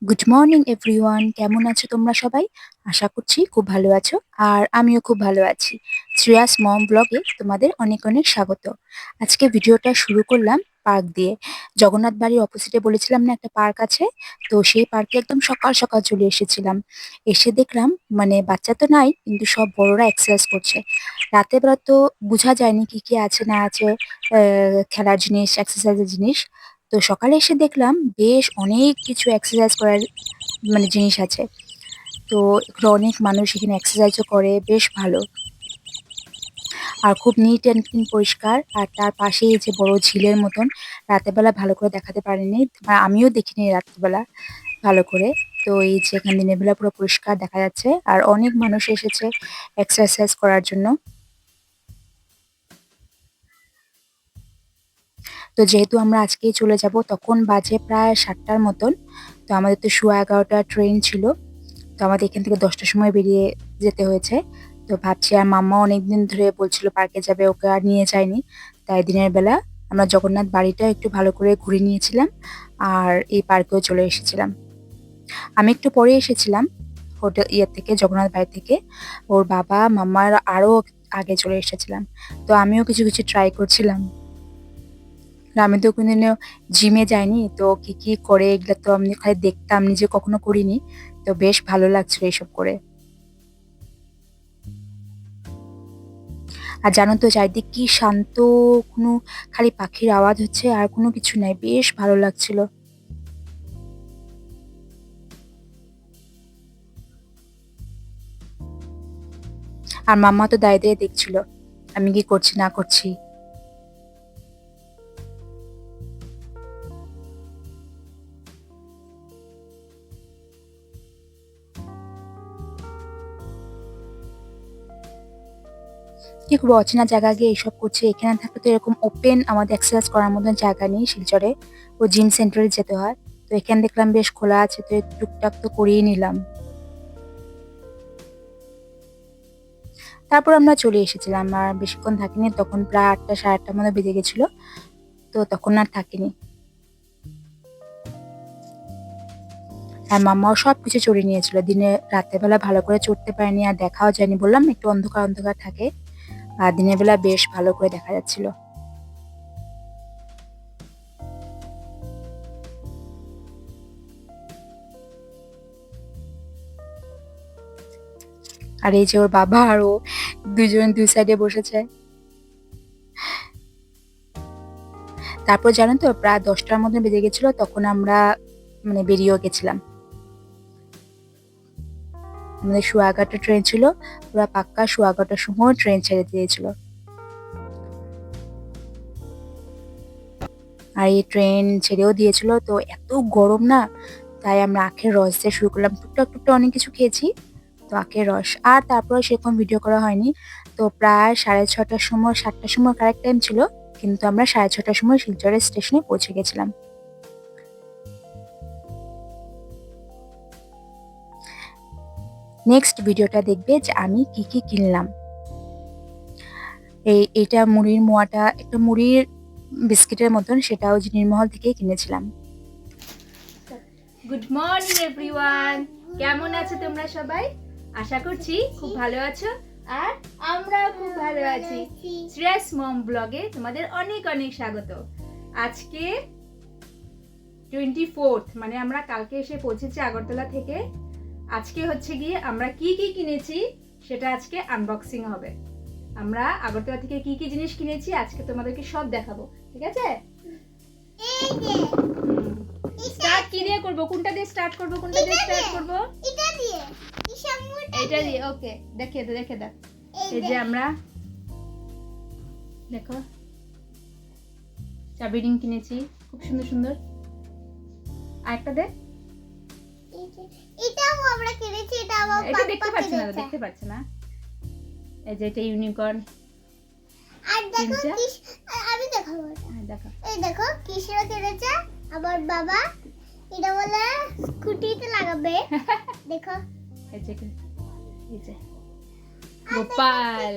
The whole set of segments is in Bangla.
গুড মর্নিং এভরিওয়ান, কেমন আছো তোমরা সবাই? আশা করছি খুব ভালো আছো। আর আমিও খুব ভালো আছি। শ্রেয়াস মম ব্লগে তোমাদের অনেক অনেক স্বাগত। আজকে ভিডিওটা শুরু করলাম পার্ক দিয়ে। জগন্নাথ বাড়ির অপোজিটে বলেছিলাম না একটা পার্ক আছে, তো সেই পার্কে একদম সকাল সকাল চলে এসেছিলাম। এসে দেখলাম মানে বাচ্চা তো নাই, কিন্তু সব বড়রা এক্সারসাইজ করছে। রাতের বেলা তো বোঝা যায়নি কি কি আছে না আছে, খেলার জিনিস, এক্সারসাইজের জিনিস। তো সকালে এসে দেখলাম বেশ অনেক কিছু এক্সারসাইজ করার জিনিস আছে। তো এখানে অনেক মানুষ এখানে এক্সারসাইজও করে, বেশ ভালো। আর খুব নিট অ্যান্ড ক্লিন, পরিষ্কার। আর তার পাশেই এই যে বড় ঝিলের মতন, রাতের বেলা ভালো করে দেখাতে পারিনি, বা আমিও দেখিনি রাত্রিবেলা ভালো করে। তো এই যে এখানে দিনের বেলা পুরো পরিষ্কার দেখা যাচ্ছে, আর অনেক মানুষ এসেছে এক্সারসাইজ করার জন্য। তো যেহেতু আমরা আজকেই চলে যাব, তখন বাজে প্রায় 7টার মতন। তো আমাদের তো সোয়া 11টার ট্রেন ছিল। তো আমাদের এখান থেকে 10টার সময় বেরিয়ে যেতে হয়েছে। তো ভাবছি, আর মাম্মা অনেকদিন ধরে বলছিল পার্কে যাবে, ওকে আর নিয়ে যায়নি। তাই দিনের বেলা আমরা জগন্নাথ বাড়িটা একটু ভালো করে ঘুরে নিয়েছিলাম, আর এই পার্কেও চলে এসেছিলাম। আমি একটু পরে এসেছিলাম হোটেল থেকে, জগন্নাথ বাড়ি থেকে। ওর বাবা মাম্মার আরো আগে চলে এসেছিলাম। তো আমিও কিছু কিছু ট্রাই করছিলাম। আর আমি তো কোনোদিনও জিমে যাইনি, তো কি কি করে এগুলো তো আমি খালি দেখতাম, নিজে কখনো করিনি। তো বেশ ভালো লাগছিল এইসব করে। আর জানো তো চারিদিক কি শান্ত, কোনো খালি পাখির আওয়াজ হচ্ছে, আর কোনো কিছু নাই, বেশ ভালো লাগছিল। আর মাম্মা তো দাঁড়িয়ে দাঁড়িয়ে দেখছিল আমি কি করছি না করছি। কি করবো, অচেনা জায়গা গিয়ে এইসব করছে। এখানে থাকলে তো এরকম ওপেন আমাদের এক্সারসাইজ করার মতন জায়গা নেই শিলচরে। ও জিম সেন্টারে যেতে হয়। তো এখানে দেখলাম বেশ খোলা আছে, তো টুকটাক তো করিয়ে নিলাম। তারপর আমরা চলে এসেছিলাম, আর বেশিক্ষণ থাকিনি, তখন প্রায় 8টা সাড়ে 8টার মতো বেজে গেছিল। তো তখন আর থাকিনি। আর মাম্মাও সবকিছু চড়িয়ে নিয়েছিল। দিনে রাতের বেলা ভালো করে চড়তে পারেনি, আর দেখাও যায়নি, বললাম একটু অন্ধকার অন্ধকার থাকে। আর দিনের বেলা বেশ ভালো করে দেখা যাচ্ছিল। আর এই যে ওর বাবা আর ও দুজন দুই সাইডে বসেছে। তারপর জানো তো প্রায় 10টার মধ্যে বেজে গেছিল, তখন আমরা বেরিয়েও গেছিলাম। আমাদের সোয়া 11টা ট্রেন ছিল, পুরো পাক্কা সোয়া 11টার সময় ট্রেন ছেড়ে দিয়েছিল। আর এই ট্রেন ছেড়েও দিয়েছিল, তো এত গরম না, তাই আমরা আখের রস দিয়ে শুরু করলাম। টুকটাক টুকটাক অনেক কিছু খেয়েছি। তো আখের রস, আর তারপরে সেরকম ভিডিও করা হয়নি। তো প্রায় 6:30টার সময়, 7টার সময় কারেক্ট টাইম ছিল, কিন্তু আমরা 6:30টার সময় শিলচরের স্টেশনে পৌঁছে গেছিলাম। নেক্সট ভিডিওটা দেখবে যে আমি কি কি কিনলাম। এইটা মুড়ির মোয়াটা, একটা মুড়ির বিস্কিটের মতন, সেটাও জিনিরমহল থেকেই কিনেছিলাম। গুড মর্নিং এভরিওয়ান, কেমন আছো তোমরা সবাই? আশা করছি খুব ভালো আছো, আর আমরা খুব ভালো আছি। শ্রেয়াস মম ব্লগে তোমাদের অনেক অনেক স্বাগত। আজকে 24th, মানে আমরা কালকে এসে পৌঁছেছি আগরতলা থেকে। আজকে হচ্ছে গিয়ে আমরা কি কি কিনেছি সেটা আজকে আনবক্সিং হবে। আমরা আগরতলা থেকে কি কি জিনিস কিনেছি আজকে তোমাদেরকে সব দেখাবো, ঠিক আছে? স্টার্ট কি দিয়ে করব, কোনটা দিয়ে স্টার্ট করব, কোনটা দিয়ে স্টার্ট করব? এটা দিয়ে, এটা দিয়ে। ওকে, দেখে দে দেখে দে। এই যে আমরা দেখো চাবি রিং কিনেছি, খুব সুন্দর সুন্দর। আরেকটা দে। এটাও আমরা কিনেছি, এটা আমার এটা পাপা দেখতে পাচ্ছ না, কিনেছে। দেখতে পাচ্ছ না। এই যে এটা ইউনিকর্ন। আর দেখো কিনছে? কি, আমি দেখাবো এটা। হ্যাঁ দেখো। এই দেখো কিসের কিনেছে আমার বাবা। এটা বলে স্কুটিতে লাগাবে। দেখো এই যে এই যে গোপাল,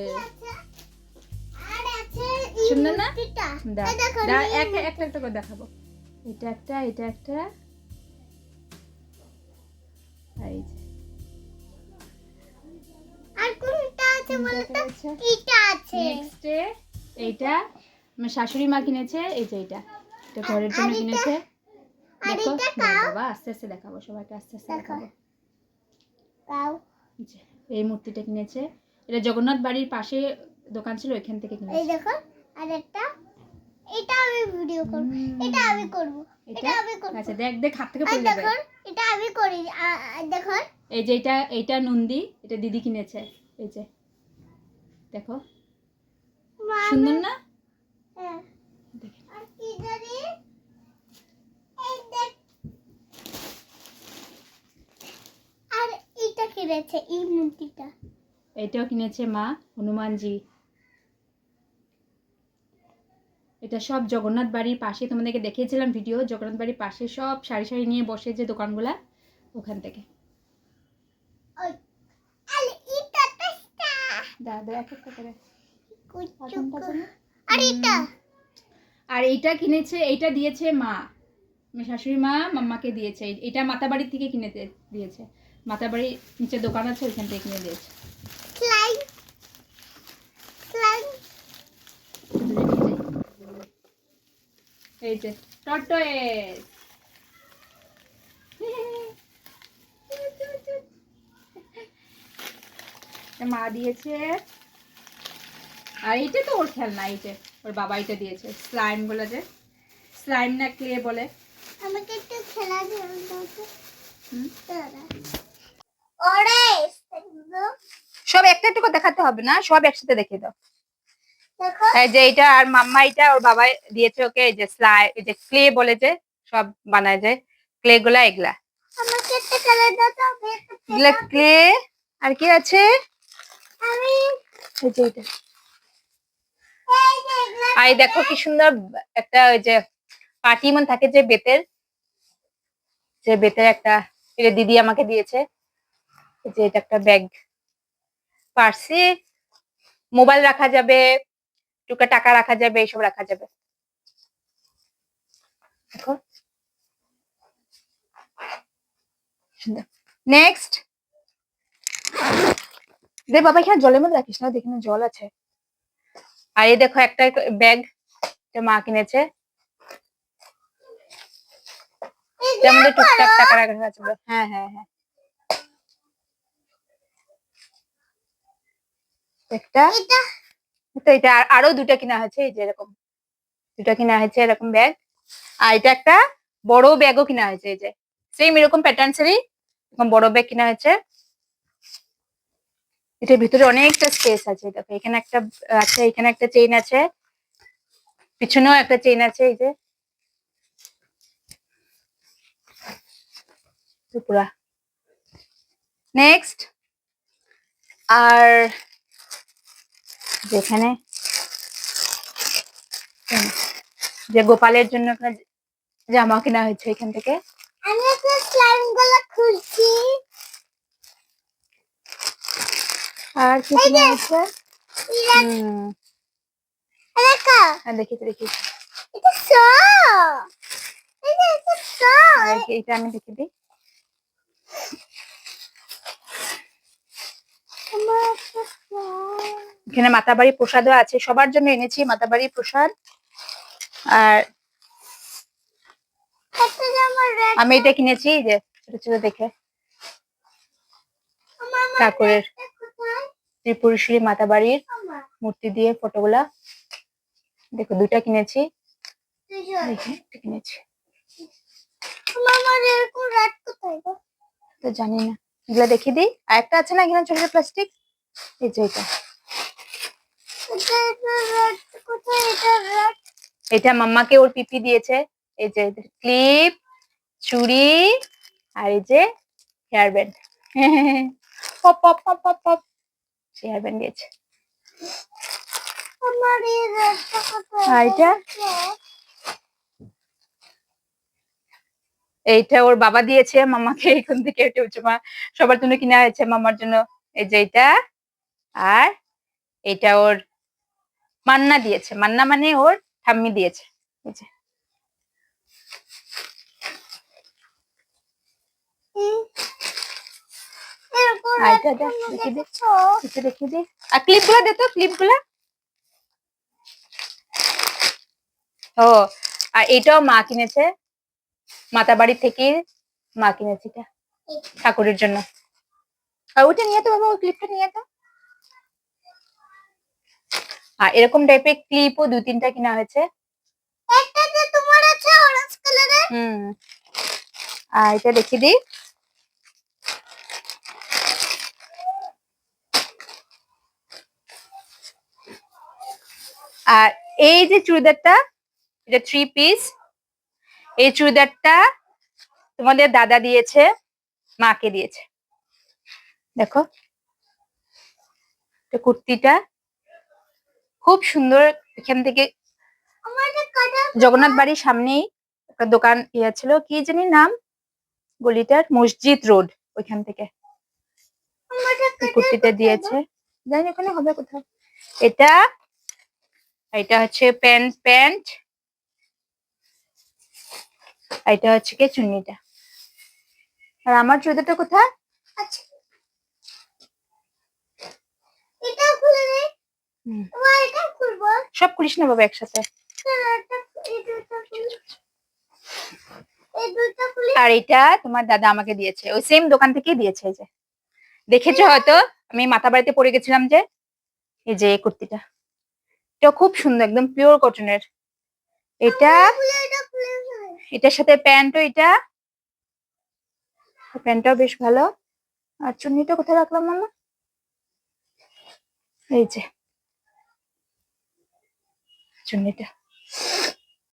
আর আছে এই সুন্দর না? মূর্তিটা। দাও এই দেখো দাও, একটা একটা করে দেখাবো। এটা একটা, এটা একটা, এই যে আর কোনটা আছে বলো তো? আচ্ছা এটা আছে। নেক্সটে এইটা আমার শাশুড়ি মা কিনেছে, এই যে এটা ঘরের জন্য আর এটা- কিনেছে। আর দেখো এটা দাঁড়াও কাও। বাবা, আস্তে আস্তে দেখাবো, সবাইকে আস্তে আস্তে দেখো। দেখাবো। কাও। এই যে এই মূর্তিটা কিনেছে, এটা জগন্নাথ বাড়ির পাশে দোকান ছিল, ওইখান থেকে এই কিনেছে। দেখো আর একটা, এটা আমি ভিডিও করব, এটা আমি করব, এটা আমি করব। আচ্ছা দেখ দেখ, হাত থেকে আর পড়ে যাবে। দেখো এটা আমি করি, দেখো। এই যে এইটা নন্দী, এটা দিদি কিনেছে। এই যে দেখো সুন্দর না? হ্যাঁ। দেখে আর কি জানি, এই দেখ। আর এটা কিনেছে এই মূর্তিটা। এইটাও কিনেছে মা, হনুমানজি। এটা সব জগন্নাথ বাড়ির পাশে, তোমাদেরকে দেখিয়েছিলাম ভিডিও, জগন্নাথ বাড়ির পাশে সব সারি সারি নিয়ে বসে যে দোকানগুলা, ওখান থেকে। ওই আরে এটা টেস্টা দাদা এক একটা করে। কুচুকু। আর এটা আর এইটা কিনেছে, এইটা দিয়েছে মা, আমার শাশুড়ি মা মাম্মাকে দিয়েছে। এটা মাতাবাড়ির থেকে কিনে দিয়েছে, মাতাবাড়ির নিচে দোকান আছে, ওইখান থেকে কিনে দিয়েছে। Slime slime. এই যে টর্টয়েস, মা দিয়েছে। আর এইটা তো ওর খেলনা, এই যে ওর বাবা এটা দিয়েছে, স্লাইম গুলো, যে স্লাইম না ক্লে বলে। আমাকে একটু খেলা দাও তো। হুম। ওরে সব একটা একটা করে দেখাতে হবে না, সব একসাথে দেখিয়ে দাও। দেখো এই যে এটা আর মাম্মা এটা ওর বাবা দিয়েছে ওকে, এই যে এই যে ক্লে বলে, যে সব বানায় যে ক্লে গুলা, এগুলা আমাকে একটা খেলা দাও তো। এগুলা ক্লে। আর কি আছে? আমি এই যে এটা। এই যে এগুলা আর এই দেখো কি সুন্দর একটা, ওই যে পাটি মন থাকে যে বেতের, যে বেতের একটা, এটা দিদি আমাকে দিয়েছে। এই যে এটা একটা ব্যাগ, পার্সে মোবাইল রাখা যাবে, টুকা টাকা রাখা যাবে, এইসব রাখা যাবে। দেখো সুন্দর। নেক্সট দে বাবা, এখানে জলের মধ্যে রাখিস না, দেখি না জল আছে। আর এই দেখো একটা ব্যাগ, মা কিনেছে, যার মধ্যে টুকটাক টাকা রাখা আছে। হ্যাঁ হ্যাঁ হ্যাঁ, একটা এটা তো, এটা আরো দুটা কিনা হয়েছে, এই যে এরকম দুটা কিনা হয়েছে এরকম ব্যাগ। আর এটা একটা বড় ব্যাগও কিনা হয়েছে, এই যে সেম এরকম প্যাটার্নসেরই এরকম বড় ব্যাগ কিনা হয়েছে। এটার ভিতরে অনেকটা স্পেস আছে, দেখো এখানে একটা আছে, এখানে একটা চেইন আছে, পিছনেও একটা চেইন আছে, এই যে পুরা। নেক্সট আর যেখানে যে গোপালের জন্য একটা জামা কেনা হয়েছে এখান থেকে। আমি একটা স্লাইম গুলো খুলছি। আর কি কেনা হয়েছে? দেখো দেখি দেখি, এটা সো, এটা সো। এইটা আমি দেখি দিই। এখানে মাতাবাড়ি প্রসাদও আছে, সবার জন্য এনেছি মাতাবাড়ি প্রসাদ। আর আমি এটা কিনেছি, যে ছোট ছোট দেখে ঠাকুরের, ত্রিপুরেশ্বরী মাতাবাড়ির মূর্তি দিয়ে ফটোগুলা। দেখো দুইটা কিনেছি, একটা কিনেছি, তো জানি না, এগুলা দেখিয়ে দিই। আর একটা আছে না এখানে ছোট ছোট প্লাস্টিক, এই যে এটা, এটা মাম্মাকে ওর পিপি দিয়েছে। এই যে ক্লিপ, চুড়ি, আর এই যে hair band, pop pop pop pop pop, hair band দিয়েছে। আর এইটা ওর বাবা দিয়েছে মামাকে, এখান থেকে সবার জন্য কিনা হয়েছে, মামার জন্য। এই যে এটা, আর এটা ওর মান্না দিয়েছে, মান্না মানে ওর ঠাম্মি দিয়েছে। এই যে আর এটা দেখ, দেখে দে, এটা দেখে দে। আর ক্লিপ গুলা দে তো, ক্লিপ গুলা। ও, আর এটাও মা কিনেছে, মাতা বাড়ি থেকে মা কিনেছে এটা ঠাকুরের জন্য। আর ওটা নিয়ে তো বাবা, ওই ক্লিপটা নিয়ে তো। আর এরকম টাইপের ক্লিপও 2-3টা কিনা হয়েছে। একটা যে তোমার আছে অরেঞ্জ কালারের। আর এটা দেখি দিই। আর এই যে চুড়িদারটা, এটা 3 পিস। এই চুড়িদারটা তোমাদের দাদা দিয়েছে, মাকে দিয়েছে। দেখো, এটা কুর্তিটা খুব সুন্দর। এখান থেকে আমার এটা কাটা জগন্নাথ বাড়ির সামনেই একটা দোকান ইয়ে ছিল, কি জানি নাম গলিটার, মসজিদ রোড, ওইখান থেকে আমার এটা এই কুর্তিটা দিয়েছে। জানি না ওখানে হবে কোথাও। এটা এটা হচ্ছে প্যান্ট প্যান্ট, এটা হচ্ছে কি চুন্নিটা। আর আমার চুড়িদারটা কোথায়? আচ্ছা এটা খুলে দে। হুম, তোমার এটা খুলবো। সব করিস না বাবা একসাথে। এই দুটো খুলি। এই দুটো খুলি। আর এটা তোমার দাদা আমাকে দিয়েছে, ওই সেম দোকান থেকেই দিয়েছে। এই যে দেখেছো হয়তো, আমি মাথা বাড়িতে পরে গেছিলাম যে, এই যে এই কুর্তিটা, এটা খুব সুন্দর, একদম পিওর কটনের। এটা এটা খুলে ফেলে। এটার সাথে প্যান্টও, এটা প্যান্টটাও বেশ ভালো। আর চুন্নিটা কোথায় রাখলাম মামা? এই যে চুন্নিটা,